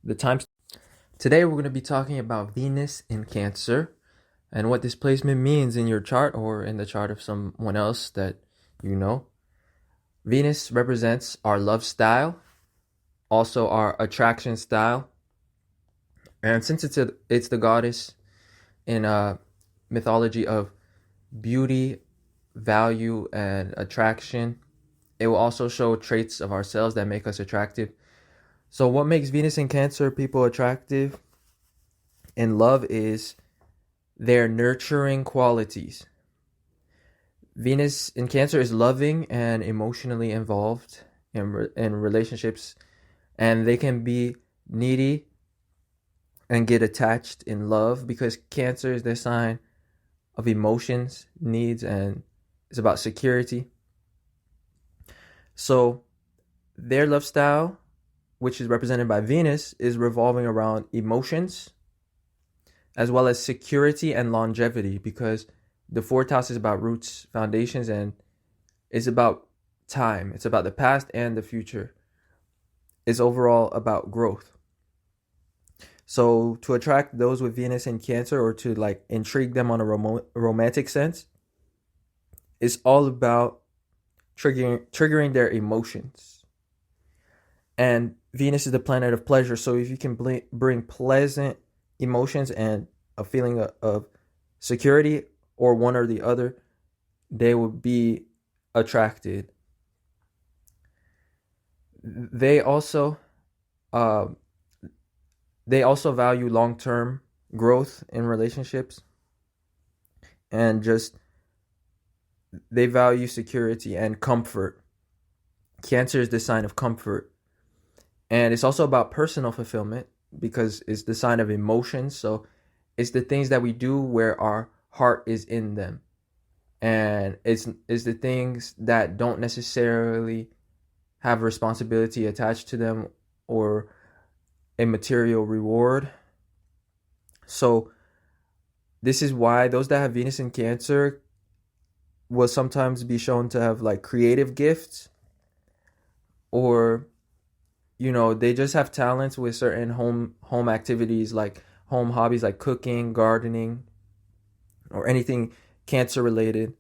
the times. Today we're going to be talking about Venus in Cancer and what this placement means in your chart or in the chart of someone else that you know. Venus represents our love style, also our attraction style. And since it's the goddess in mythology of beauty, value, and attraction, it will also show traits of ourselves that make us attractive. So what makes Venus in Cancer people attractive in love is their nurturing qualities. Venus in Cancer is loving and emotionally involved in relationships, and they can be needy and get attached in love because Cancer is the sign of emotions, needs, and it's about security. So their love style, which is represented by Venus, is revolving around emotions as well as security and longevity, because the fourth house is about roots, foundations, and it's about time. It's about the past and the future. It's overall about growth. So to attract those with Venus in Cancer, or to like intrigue them on a romantic sense, it's all about triggering their emotions. And Venus is the planet of pleasure. So if you can bring pleasant emotions and a feeling of security, or one or the other, they will be attracted. They also value long-term growth in relationships, and just they value security and comfort. Cancer is the sign of comfort, and it's also about personal fulfillment because it's the sign of emotions. So it's the things that we do where our heart is in them, and it's the things that don't necessarily have responsibility attached to them or a material reward. So this is why those that have Venus in Cancer will sometimes be shown to have like creative gifts, or they just have talents with certain home activities, like home hobbies like cooking, gardening, or anything Cancer related.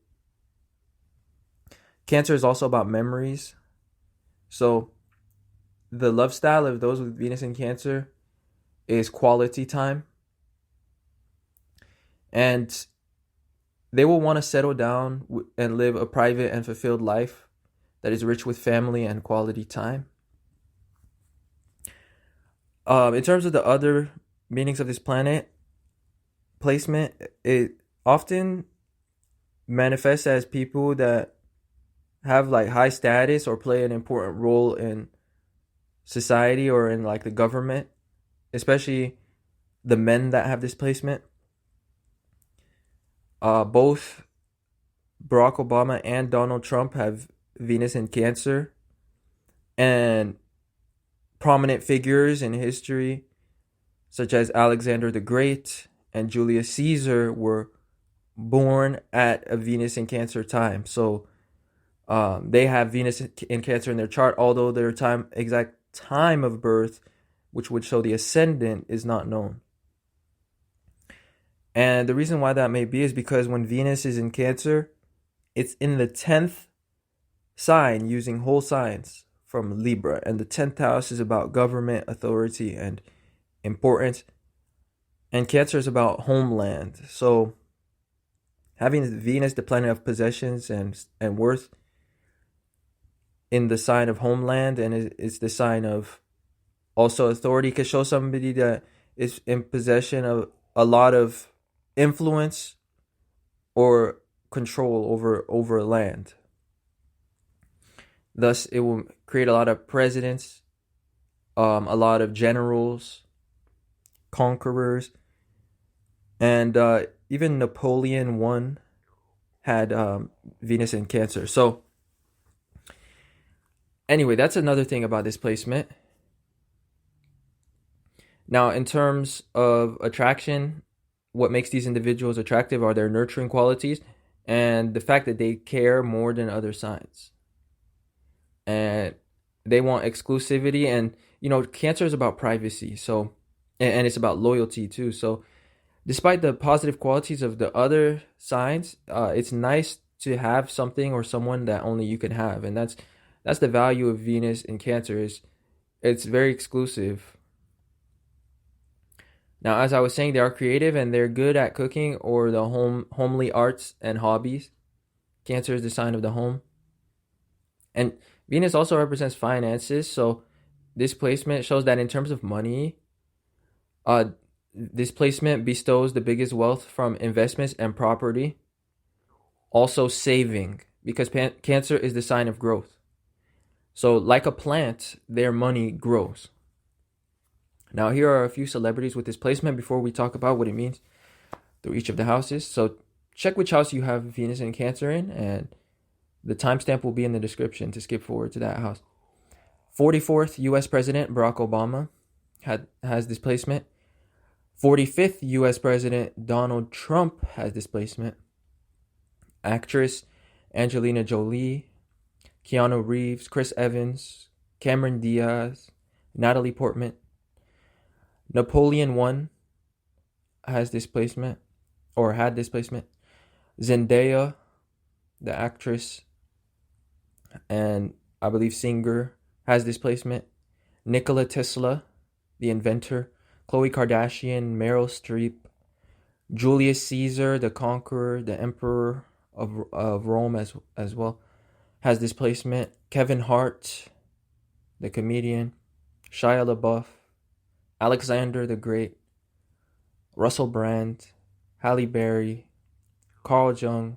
Cancer is also about memories. So the love style of those with Venus in Cancer is quality time. And they will want to settle down and live a private and fulfilled life that is rich with family and quality time. In terms of the other meanings of this planet placement, it often manifests as people that have like high status or play an important role in society or in like the government, especially the men that have this placement. Both Barack Obama and Donald Trump have Venus in Cancer, and prominent figures in history such as Alexander the Great and Julius Caesar were born at a Venus in Cancer time. So they have Venus in Cancer in their chart, although their exact time of birth, which would show the ascendant, is not known. And the reason why that may be is because when Venus is in Cancer, it's in the 10th sign using whole signs from Libra. And the 10th house is about government, authority, and importance. And Cancer is about homeland. So having Venus, the planet of possessions and worth, in the sign of homeland, and it's the sign of also authority, could show somebody that is in possession of a lot of influence or control over land. Thus, it will create a lot of presidents, a lot of generals, conquerors, and even Napoleon I had Venus in Cancer. So anyway, that's another thing about this placement. Now, in terms of attraction, what makes these individuals attractive are their nurturing qualities and the fact that they care more than other signs. And they want exclusivity, and Cancer is about privacy, so and it's about loyalty too. So despite the positive qualities of the other signs, it's nice to have something or someone that only you can have, and that's the value of Venus in Cancer. Is it's very exclusive. Now, as I was saying, they are creative and they're good at cooking or the homely arts and hobbies. Cancer is the sign of the home, and Venus also represents finances. So this placement shows that in terms of money, uh, this placement bestows the biggest wealth from investments and property. Also, saving, because Cancer is the sign of growth. So, like a plant, their money grows. Now, here are a few celebrities with this placement before we talk about what it means through each of the houses. So, check which house you have Venus and Cancer in, and the timestamp will be in the description to skip forward to that house. 44th U.S. President Barack Obama has this placement. 45th U.S. President Donald Trump has this placement. Actress Angelina Jolie, Keanu Reeves, Chris Evans, Cameron Diaz, Natalie Portman. Napoleon I has this placement, or had this placement. Zendaya, the actress and I believe singer, has this placement. Nikola Tesla, the inventor. Khloe Kardashian, Meryl Streep, Julius Caesar, the conqueror, the emperor of Rome as well, has this placement. Kevin Hart, the comedian. Shia LaBeouf, Alexander the Great, Russell Brand, Halle Berry, Carl Jung,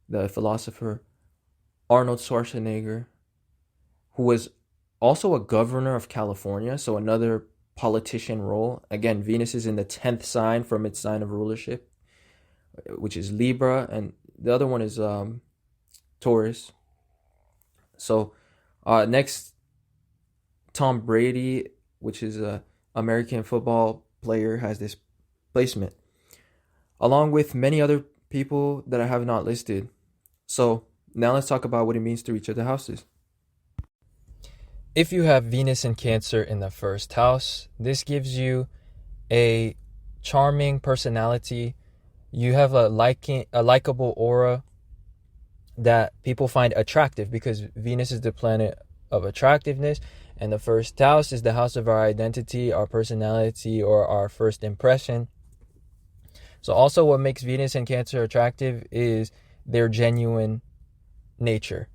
the philosopher, Arnold Schwarzenegger, who was also a governor of California, so another politician role. Again, Venus is in the 10th sign from its sign of rulership, which is Libra, and the other one is Taurus. So next, Tom Brady, which is a American football player, has this placement, along with many other people that I have not listed. So now let's talk about what it means to each of the houses. If you have Venus and Cancer in the first house, this gives you a charming personality. You have a likable aura that people find attractive, because Venus is the planet of attractiveness, and the first house is the house of our identity, our personality, or our first impression. So also what makes Venus and Cancer attractive is their genuine nature.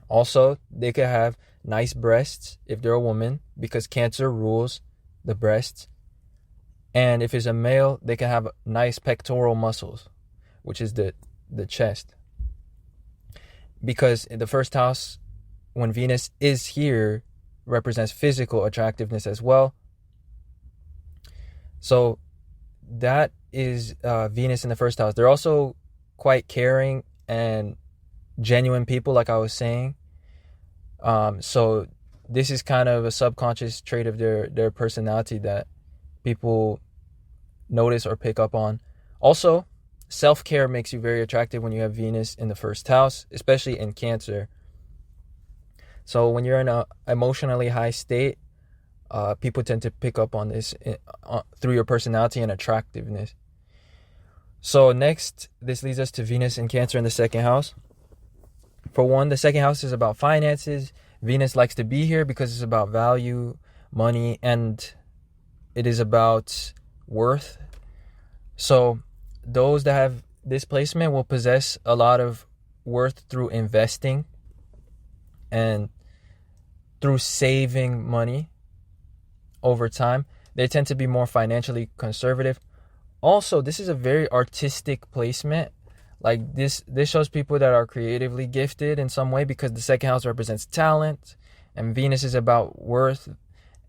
Also, they could have nice breasts if they're a woman, because Cancer rules the breasts. And if it's a male, they can have nice pectoral muscles, which is the chest. Because in the first house, when Venus is here, represents physical attractiveness as well. So that is Venus in the first house. They're also quite caring and genuine people, like I was saying. So this is kind of a subconscious trait of their personality that people notice or pick up on. Also, self-care makes you very attractive when you have Venus in the first house, especially in Cancer. So when you're in an emotionally high state, people tend to pick up on this through your personality and attractiveness. So next, this leads us to Venus and Cancer in the second house. For one, the second house is about finances. Venus likes to be here because it's about value, money, and it is about worth. So those that have this placement will possess a lot of worth through investing and through saving money over time. They tend to be more financially conservative. Also, this is a very artistic placement. Like this shows people that are creatively gifted in some way, because the second house represents talent, and Venus is about worth,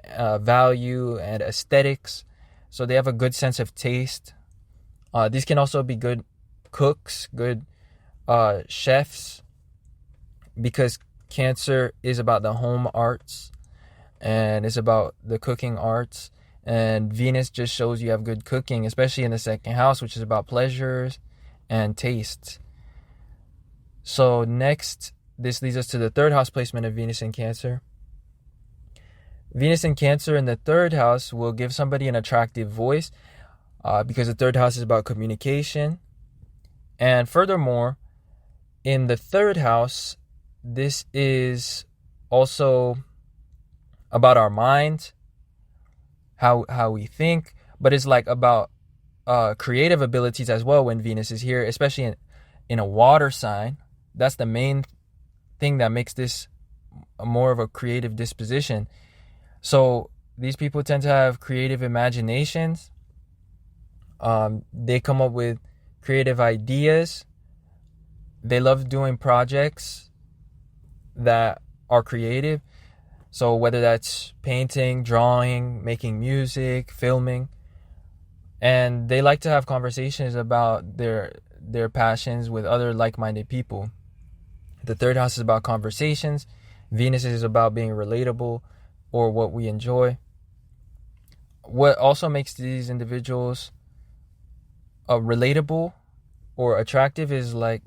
value, and aesthetics. So they have a good sense of taste. These can also be good cooks, good chefs, because Cancer is about the home arts and it's about the cooking arts. And Venus just shows you have good cooking, especially in the second house, which is about pleasures and tastes. So next, this leads us to the third house placement of Venus in Cancer. Venus in Cancer in the third house will give somebody an attractive voice, because the third house is about communication. And furthermore, in the third house, this is also about our mind, how we think, but it's like about creative abilities as well when Venus is here, especially in a water sign. That's the main thing that makes this more of a creative disposition. So these people tend to have creative imaginations. They come up with creative ideas. They love doing projects that are creative. So whether that's painting, drawing, making music, filming, and they like to have conversations about their passions with other like-minded people. The third house is about conversations. Venus is about being relatable, or what we enjoy. What also makes these individuals relatable or attractive is like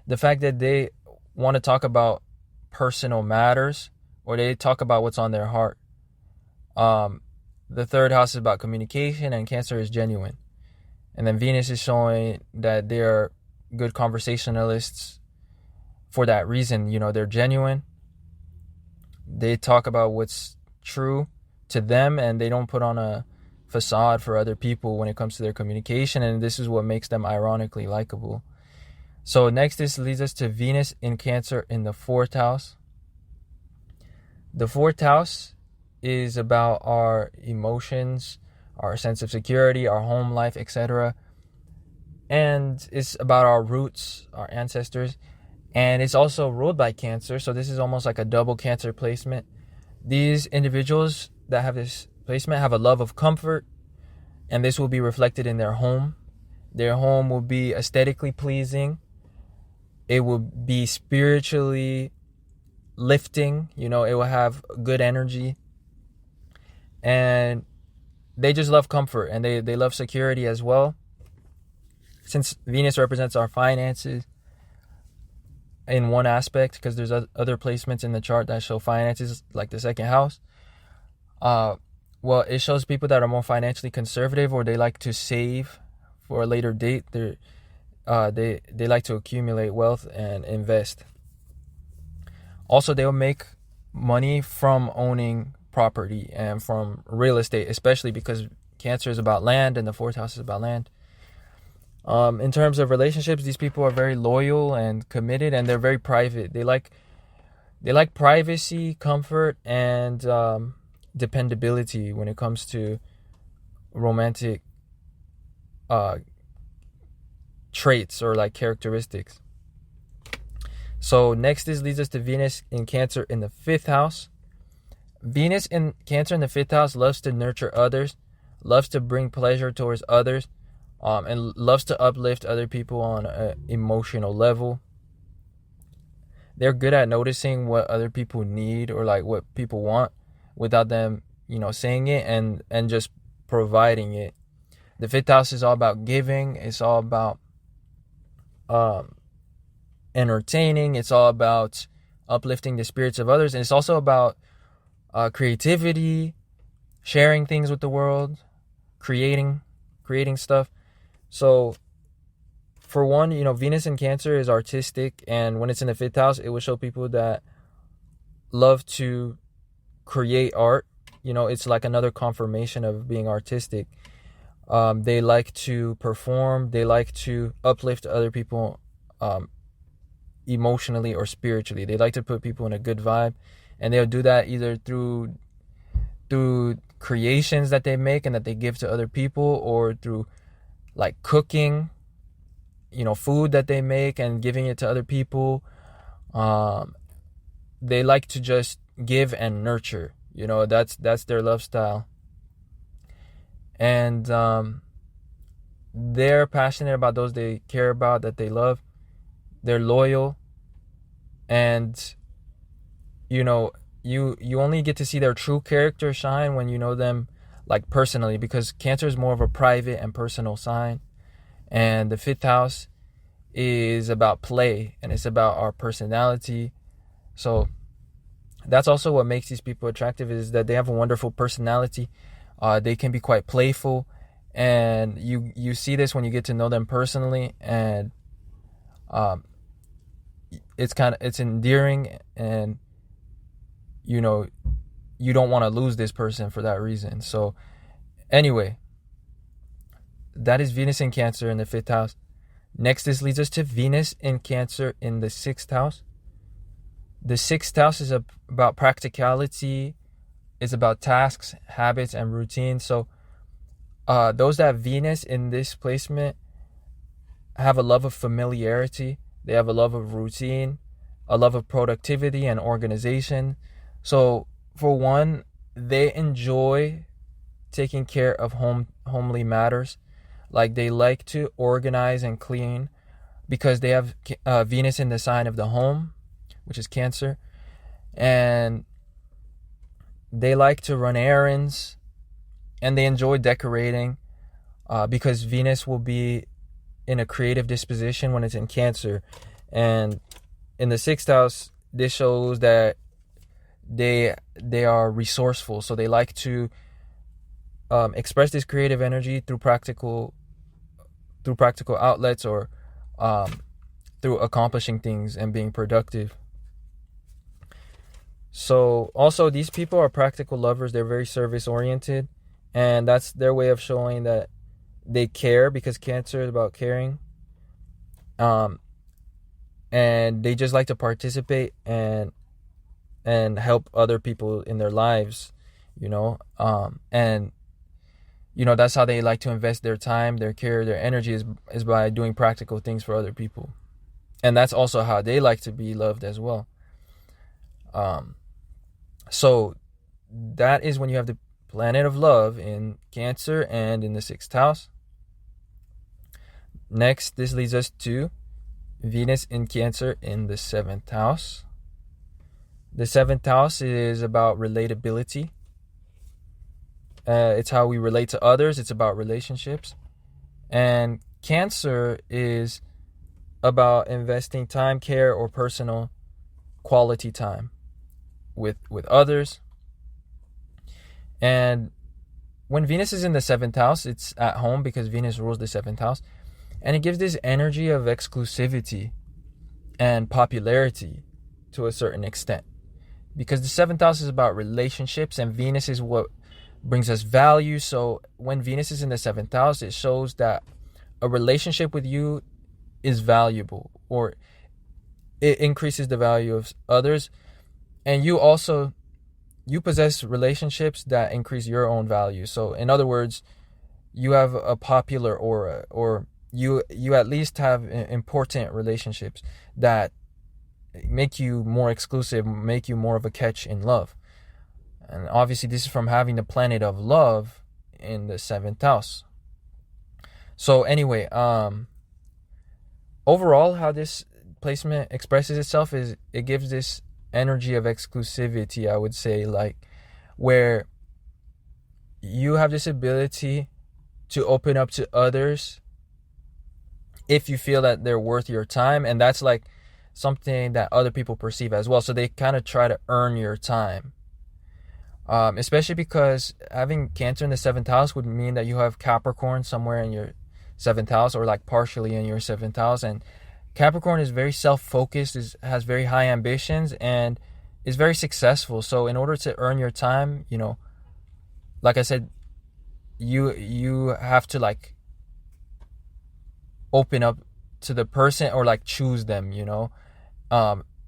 the fact that they want to talk about personal matters, or they talk about what's on their heart. The third house is about communication, and Cancer is genuine. And then Venus is showing that they're good conversationalists for that reason. You know, they're genuine. They talk about what's true to them, and they don't put on a facade for other people when it comes to their communication. And this is what makes them ironically likable. So next, this leads us to Venus in Cancer in the fourth house. The fourth house is about our emotions, our sense of security, our home life, etc. And it's about our roots, our ancestors. And it's also ruled by Cancer, so this is almost like a double Cancer placement. These individuals that have this placement have a love of comfort, and this will be reflected in their home. Their home will be aesthetically pleasing. It will be spiritually lifting. You know, it will have good energy. And they just love comfort, and they love security as well. Since Venus represents our finances in one aspect, because there's other placements in the chart that show finances, like the second house. Well, it shows people that are more financially conservative, or they like to save for a later date. They like to accumulate wealth and invest. Also, they'll make money from owning property and from real estate, especially because Cancer is about land and the fourth house is about land. In terms of relationships, these people are very loyal and committed, and they're very private. They like privacy, comfort, and dependability when it comes to romantic traits or like characteristics. So next, this leads us to Venus in Cancer in the fifth house. Venus in Cancer in the fifth house loves to nurture others, loves to bring pleasure towards others, and loves to uplift other people on an emotional level. They're good at noticing what other people need, or like what people want, without them, saying it, and just providing it. The fifth house is all about giving. It's all about entertaining. It's all about uplifting the spirits of others, and it's also about creativity, sharing things with the world, creating stuff. So for one, Venus in Cancer is artistic, and when it's in the fifth house, it will show people that love to create art. It's like another confirmation of being artistic. They like to perform. They like to uplift other people emotionally or spiritually. They like to put people in a good vibe, and they'll do that either through creations that they make and that they give to other people, or through like cooking, food that they make and giving it to other people. They like to just give and nurture. That's their love style. And they're passionate about those they care about, that they love. They're loyal. And you only get to see their true character shine when you know them like personally, because Cancer is more of a private and personal sign. And the fifth house is about play, and it's about our personality. So That's also what makes these people attractive, is that they have a wonderful personality. They can be quite playful, and you see this when you get to know them personally, and um, it's endearing, and you know you don't want to lose this person for that reason. So anyway, that is Venus in Cancer in the 5th house. Next, this leads us to Venus in Cancer in the 6th house. The 6th house is about practicality, is about tasks, habits, and routine. So those that have Venus in this placement have a love of familiarity. They have a love of routine, a love of productivity and organization. So for one, they enjoy taking care of homely matters. Like, they like to organize and clean because they have Venus in the sign of the home, which is Cancer. And they like to run errands, and they enjoy decorating because Venus will be in a creative disposition when it's in Cancer. And in the 6th house, this shows that they are resourceful. So they like to express this creative energy through practical outlets, or through accomplishing things and being productive. So also, these people are practical lovers. They're very service oriented, and that's their way of showing that they care, because Cancer is about caring. And they just like to participate and help other people in their lives, and that's how they like to invest their time, their care, their energy, is by doing practical things for other people. And that's also how they like to be loved as well. So that is when you have the planet of love in Cancer and in the 6th house. Next, this leads us to Venus in Cancer in the 7th house. The 7th house is about relatability. It's how we relate to others. It's about relationships. And Cancer is about investing time, care, or personal quality time with others. And when Venus is in the 7th house, it's at home because Venus rules the 7th house. And it gives this energy of exclusivity and popularity to a certain extent. Because the 7th house is about relationships, and Venus is what brings us value. So when Venus is in the 7th house, it shows that a relationship with you is valuable, or it increases the value of others. And you possess relationships that increase your own value. So in other words, you have a popular aura, or you at least have important relationships that make you more exclusive, make you more of a catch in love. And obviously this is from having the planet of love in the 7th house. So anyway, overall, how this placement expresses itself is it gives this energy of exclusivity, I would say, like, where you have this ability to open up to others if you feel that they're worth your time. And that's like something that other people perceive as well. So they kind of try to earn your time. Especially because having Cancer in the 7th house would mean that you have Capricorn somewhere in your 7th house, or like partially in your 7th house. And Capricorn is very self-focused, has very high ambitions, and is very successful. So in order to earn your time, like I said, you have to like open up to the person, or like choose them,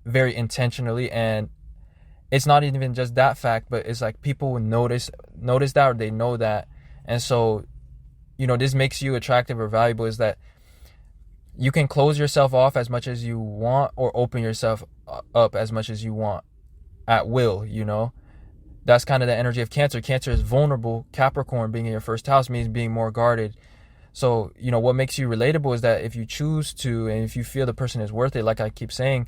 very intentionally. And it's not even just that fact, but it's like people will notice that, or they know that. And so, this makes you attractive or valuable, is that you can close yourself off as much as you want, or open yourself up as much as you want at will. That's kind of the energy of Cancer. Cancer is vulnerable. Capricorn being in your 1st house means being more guarded. So, what makes you relatable is that if you choose to, and if you feel the person is worth it, like I keep saying,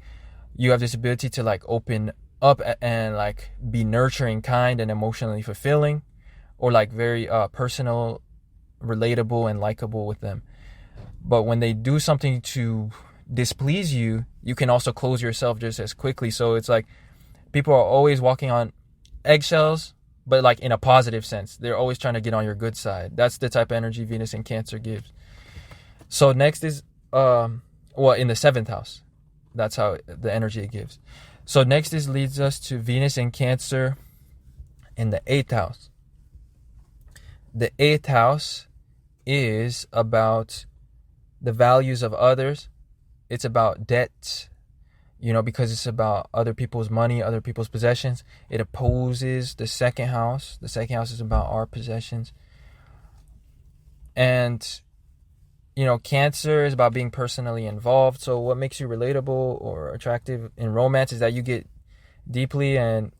you have this ability to like open up and like be nurturing, kind, and emotionally fulfilling, or like very personal, relatable, and likable with them. But when they do something to displease you, you can also close yourself just as quickly. So it's like People are always walking on eggshells, but like in a positive sense. They're always trying to get on your good side. That's the type of energy Venus in Cancer gives. So next is in the 7th house. That's how the energy it gives. So next leads us to Venus in Cancer in the 8th house. The 8th house is about the values of others. It's about debt, because it's about other people's money, other people's possessions. It opposes the 2nd house. The 2nd house is about our possessions. And, Cancer is about being personally involved. So what makes you relatable or attractive in romance is that you get deeply and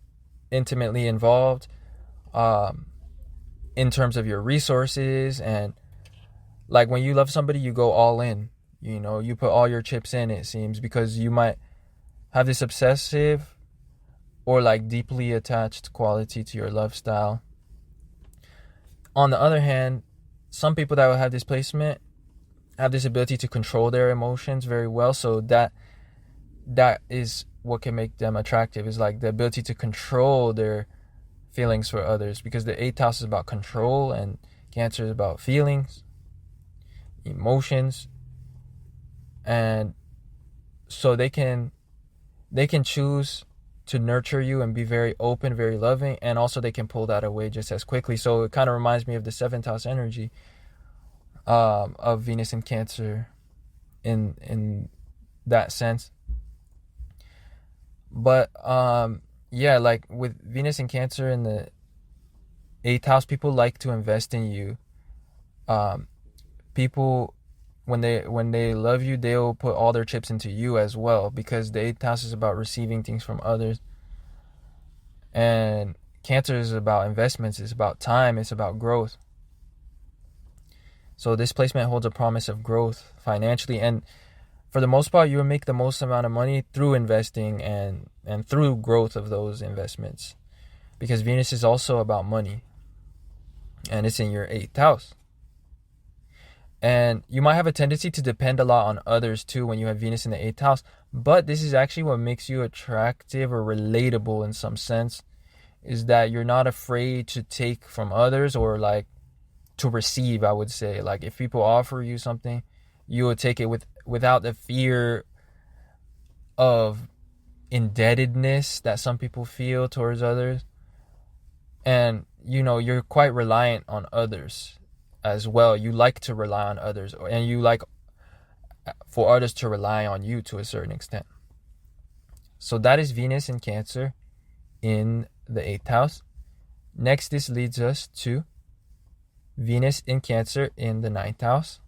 intimately involved in terms of your resources. And like when you love somebody, you go all in. You put all your chips in, it seems, because you might have this obsessive or like deeply attached quality to your love style. On the other hand, some people that will have this placement have this ability to control their emotions very well. So that is what can make them attractive, is like the ability to control their feelings for others, because the 8th house is about control and Cancer is about feelings, emotions. And so they can choose to nurture you and be very open, very loving, and also they can pull that away just as quickly. So it kind of reminds me of the 7th house energy of Venus in Cancer in that sense. But like with Venus in Cancer in the 8th house, people like to invest in you. People, when they love you, they'll put all their chips into you as well, because the 8th house is about receiving things from others, and Cancer is about investments. It's about time. It's about growth. So this placement holds a promise of growth financially, and for the most part, you will make the most amount of money through investing and through growth of those investments, because Venus is also about money, and it's in your 8th house. And you might have a tendency to depend a lot on others too when you have Venus in the 8th house, but this is actually what makes you attractive or relatable in some sense, is that you're not afraid to take from others, or like to receive, I would say. Like if people offer you something, you will take it without the fear of indebtedness that some people feel towards others. And you're quite reliant on others as well. You like to rely on others, and you like for others to rely on you to a certain extent. So that is Venus in Cancer in the 8th house. Next, this leads us to Venus in Cancer in the 9th house.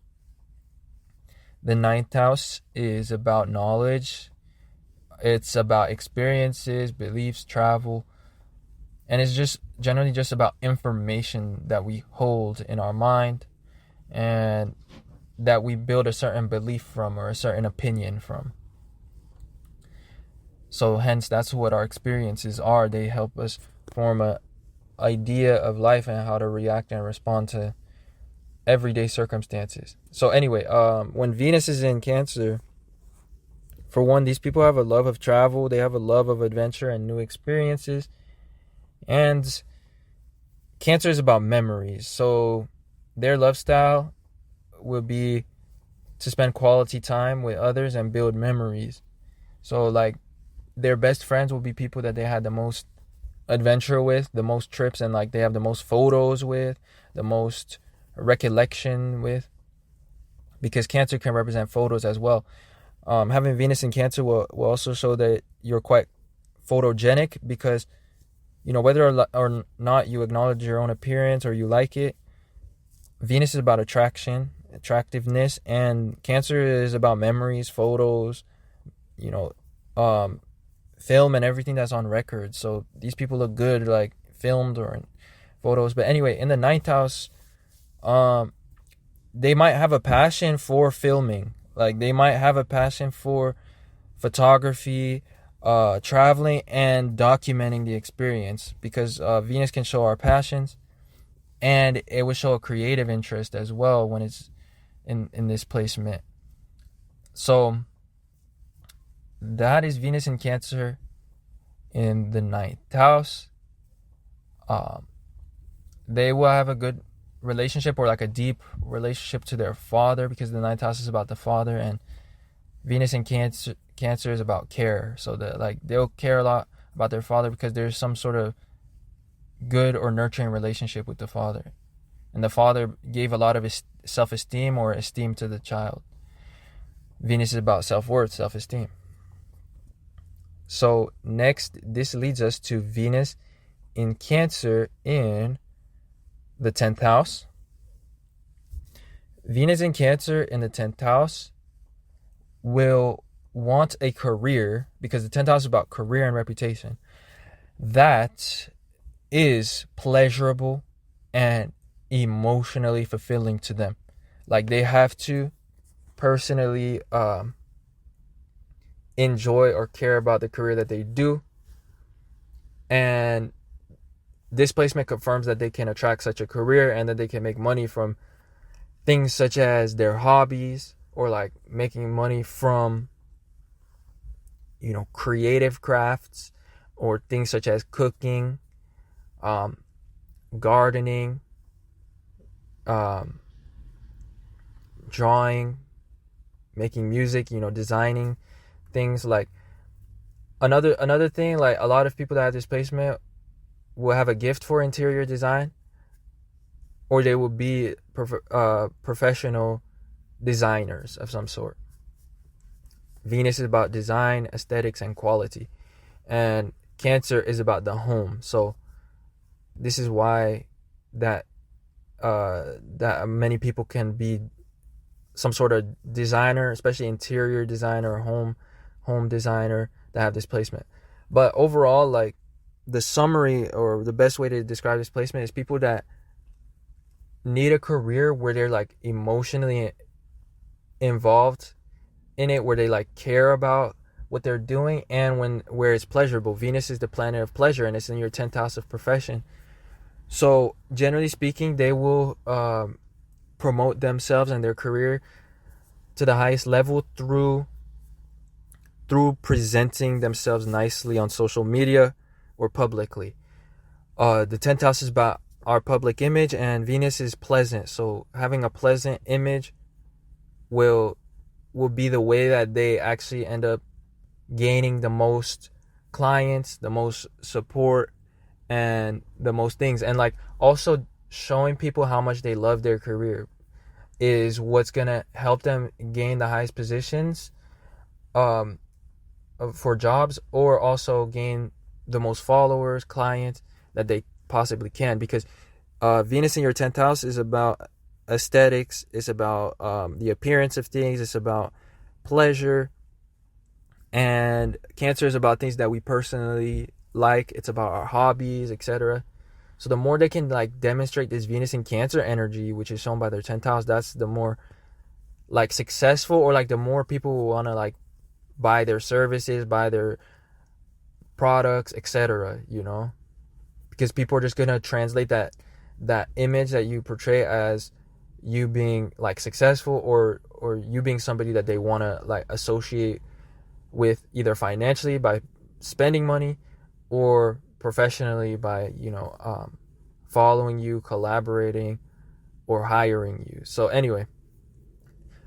The 9th house is about knowledge. It's about experiences, beliefs, travel. And it's just generally just about information that we hold in our mind and that we build a certain belief from or a certain opinion from. So hence, that's what our experiences are. They help us form an idea of life and how to react and respond to everyday circumstances. So anyway, when Venus is in Cancer, for one, these people have a love of travel. They have a love of adventure and new experiences. And Cancer is about memories. So their love style will be to spend quality time with others and build memories. So like their best friends will be people that they had the most adventure with, the most trips, and like they have the most photos with, the most recollection with, because Cancer can represent photos as well. Having Venus in Cancer will also show that you're quite photogenic, because whether or not you acknowledge your own appearance or you like it, Venus is about attractiveness, and Cancer is about memories, photos, film and everything that's on record. So these people look good like filmed or in photos. But anyway, in the 9th house, they might have a passion for filming. Like they might have a passion for photography, traveling, and documenting the experience, because Venus can show our passions, and it will show a creative interest as well when it's in this placement. So that is Venus in Cancer in the ninth house, they will have a good relationship, or like a deep relationship to their father, because the ninth house is about the father, and Venus in Cancer is about care. So that, like, they'll care a lot about their father because there's some sort of good or nurturing relationship with the father, and the father gave a lot of his self-esteem or esteem to the child. Venus is about self-worth, self-esteem. So next, this leads us to Venus in Cancer in the 10th house. Venus in Cancer in the 10th house will want a career, because the 10th house is about career and reputation, that is pleasurable and emotionally fulfilling to them. Like, they have to personally enjoy or care about the career that they do, and this placement confirms that they can attract such a career and that they can make money from things such as their hobbies, or like making money from, creative crafts, or things such as cooking, gardening, drawing, making music, designing things. Like, another thing, like, a lot of people that have this placement will have a gift for interior design, or they will be professional designers of some sort. Venus is about design, aesthetics, and quality, and Cancer is about the home. So this is why that many people can be some sort of designer, especially interior designer or home designer, that have this placement. But overall, like, the summary, or the best way to describe this placement, is people that need a career where they're like emotionally involved in it, where they like care about what they're doing, and where it's pleasurable. Venus is the planet of pleasure, and it's in your 10th house of profession. So generally speaking, they will promote themselves and their career to the highest level through presenting themselves nicely on social media or publicly. The 10th house is about our public image, and Venus is pleasant. So having a pleasant image will be the way that they actually end up gaining the most clients, the most support, and the most things. And like, also showing people how much they love their career is what's gonna help them gain the highest positions for jobs, or also gain the most followers, clients that they possibly can. Because Venus in your 10th house is about aesthetics, it's about the appearance of things, it's about pleasure, and Cancer is about things that we personally like, it's about our hobbies, etc. So the more they can like demonstrate this Venus in Cancer energy, which is shown by their 10th house, that's the more like successful, or like the more people will want to like buy their services, buy their products, etc. Because people are just gonna translate that image that you portray as you being like successful, or you being somebody that they want to like associate with, either financially by spending money, or professionally by following you, collaborating, or hiring you. So anyway,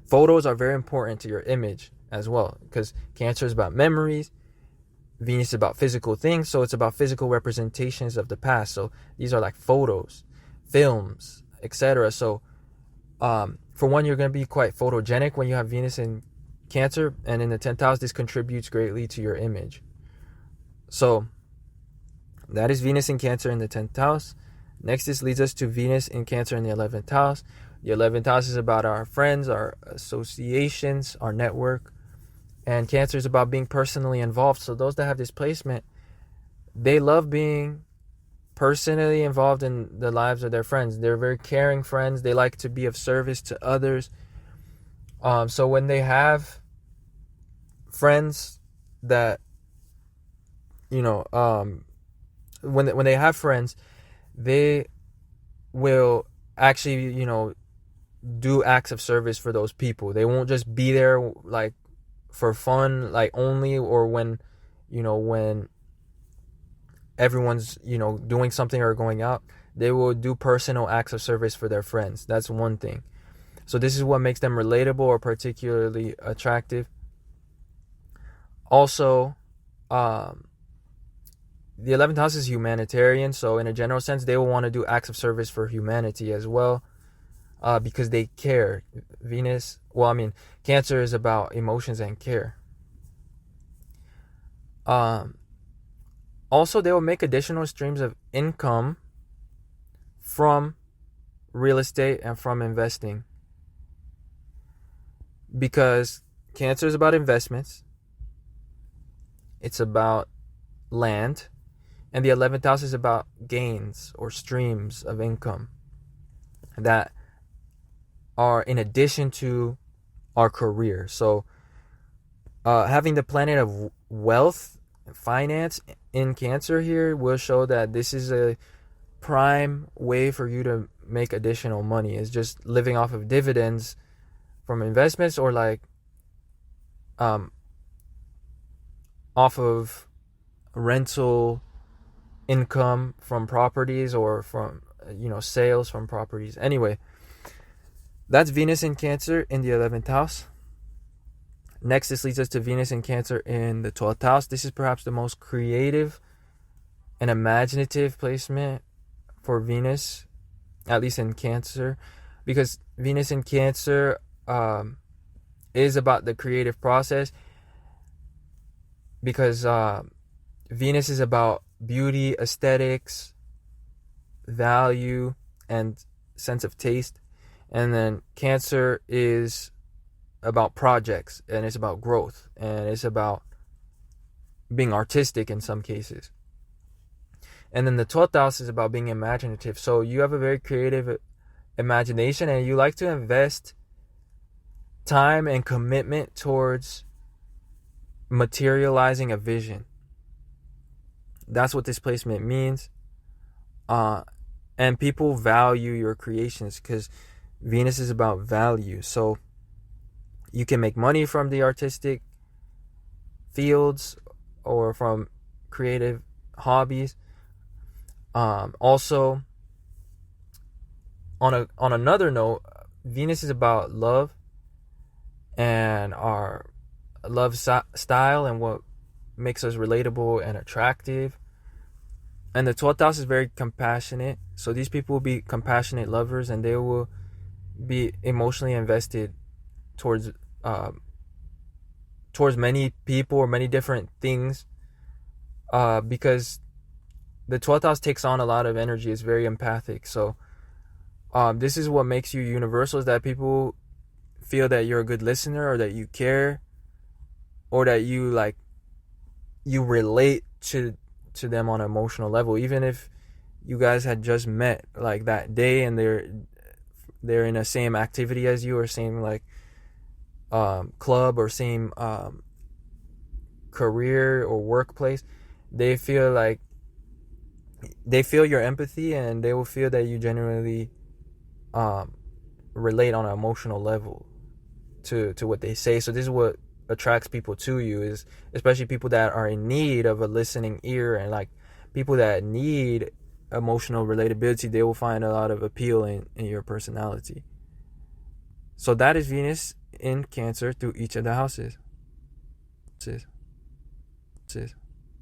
photos are very important to your image as well, because Cancer is about memories, Venus is about physical things, so it's about physical representations of the past. So these are like photos, films, etc. So for one, you're going to be quite photogenic when you have Venus in Cancer, and in the 10th house, this contributes greatly to your image. So that is Venus in Cancer in the 10th house. Next, this leads us to Venus in Cancer in the 11th house. The 11th house is about our friends, our associations, our network. And Cancer is about being personally involved. So those that have this placement, they love being personally involved in the lives of their friends. They're very caring friends. They like to be of service to others. So when they have friends that, when they have friends, they will actually, do acts of service for those people. They won't just be there like for fun, like only, or when everyone's, doing something or going out, they will do personal acts of service for their friends. That's one thing. So this is what makes them relatable or particularly attractive. Also, the 11th house is humanitarian. So in a general sense, they will want to do acts of service for humanity as well, because they care. Cancer is about emotions and care. Also, they will make additional streams of income from real estate and from investing, because Cancer is about investments. It's about land. And the 11th house is about gains or streams of income that are in addition to our career. So having the planet of wealth, finance in Cancer here will show that this is a prime way for you to make additional money. Is just living off of dividends from investments, or like off of rental income from properties, or from sales from properties. Anyway, that's Venus in Cancer in the 11th house. Next, this leads us to Venus in Cancer in the 12th house. This is perhaps the most creative and imaginative placement for Venus, at least in Cancer, because Venus in Cancer is about the creative process, because Venus is about beauty, aesthetics, value, and sense of taste. And then Cancer is about projects, and it's about growth, and it's about being artistic in some cases. And then the 12th house is about being imaginative. So you have a very creative imagination, and you like to invest time and commitment towards materializing a vision. That's what this placement means. And people value your creations, because Venus is about value. So you can make money from the artistic fields or from creative hobbies. Also, on another note, Venus is about love and our love style and what makes us relatable and attractive. And the 12th house is very compassionate. So these people will be compassionate lovers, and they will be emotionally invested towards many people or many different things, because the 12th house takes on a lot of energy. It's very empathic. So this is what makes you universal, is that people feel that you're a good listener, or that you care, or that you relate to them on an emotional level, even if you guys had just met like that day and they're in the same activity as you, or same club, or same career or workplace. They feel your empathy, and they will feel that you genuinely relate on an emotional level to what they say. So this is what attracts people to you, is especially people that are in need of a listening ear, and people that need emotional relatability. They will find a lot of appeal in your personality. So that is Venus in Cancer through each of the houses.